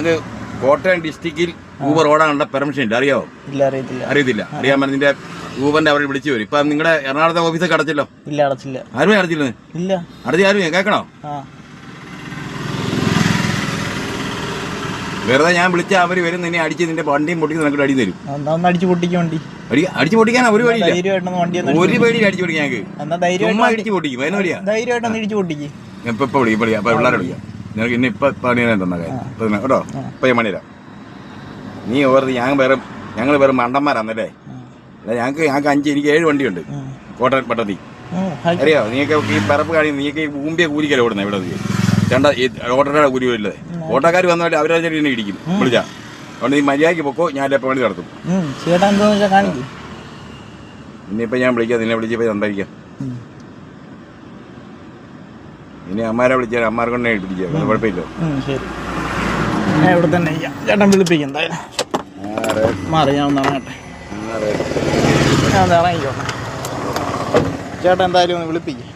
ഞങ്ങൾക്ക് കോട്ടയം ഡിസ്ട്രിക്റ്റിൽ Uber ഓടാനുള്ള permission ഇല്ല, അറിയാവോ? ഇല്ല, അറിയത്തില്ല. അറിയാൻ നിന്റെ ഊബറിന്റെ അവരെ വിളിച്ചു വരും. ഇപ്പൊ നിങ്ങളുടെ എറണാകുളത്തെ ഓഫീസൊക്കെ അടച്ചല്ലോ? ഇല്ല, അടച്ചില്ല. ആരും അടച്ചില്ല? ഇല്ല. ആരും കേൾക്കണോ? വെറുതെ ഞാൻ വിളിച്ച അവര് വരും, നിന്നെ അടിച്ച് നിന്റെ വണ്ടിയും പൊട്ടിക്ക് നിനക്ക് അടി തരും. അടിച്ചു പൊട്ടിക്കും വണ്ടി. അടിച്ചു പൊട്ടിക്കാനാ ഒരു പേടിയില്ല, ഒരു പേടിയിൽ അടിച്ചു പൊട്ടിക്കാൻ ഞങ്ങൾക്ക്. ചുമ്മാ അടിച്ചു പൊട്ടിക്കും. അതിന് വഴിയാ ധൈര്യമായിട്ടൊന്ന് ഇടിച്ചു പൊട്ടിക്കും. ഇപ്പൊ വിളിക്കാം, അപ്പൊ പിള്ളേരെ വിളിക്കാം. നിനക്ക് ഇന്ന് ഇപ്പൊ പണിയാൻ തന്ന കാര്യം കേട്ടോ. ഇപ്പൊ ഞാൻ പണിതരാം. നീ ഓർത്ത് ഞങ്ങൾ വേറെ മണ്ടന്മാരാന്നല്ലേ? ഞങ്ങൾക്ക് 7 വണ്ടിയുണ്ട് കോട്ടയം പട്ടത്തി, അറിയാവോ? നീയൊക്കെ ഈ പറപ്പ് കാണി, നീയൊക്കെ ഈ ഊമ്പിയ കൂലിക്കല ഓടുന്നത് ഇവിടെ. ഓട്ടോയുടെ കൂലി വരില്ലേ? ഓട്ടോക്കാർ വന്നാൽ അവരെ തന്നെ ഇടിക്കും വിളിച്ചാ. അതുകൊണ്ട് നീ മര്യാദയ്ക്ക് പൊക്കോ, ഞാൻ എപ്പോൾ പണി നടത്തും. ഇനിയിപ്പോൾ ഞാൻ വിളിക്കാം, നിന്നെ വിളിച്ചപ്പോൾ സംസാരിക്കാം. ഇനി അമ്മാരെ വിളിച്ചാൽ അമ്മാരെ കൊണ്ടേ പിടിക്കാം, കുഴപ്പമില്ല. ഇവിടെ തന്നെ ചേട്ടൻ വിളിപ്പിക്കും. എന്തായാലും മാറി ഞാൻ ഒന്ന് ഇറങ്ങട്ടെ. ഞാൻ ഇറങ്ങിക്കോട്ടെ. ചേട്ടൻ എന്തായാലും ഒന്ന് വിളിപ്പിക്കും.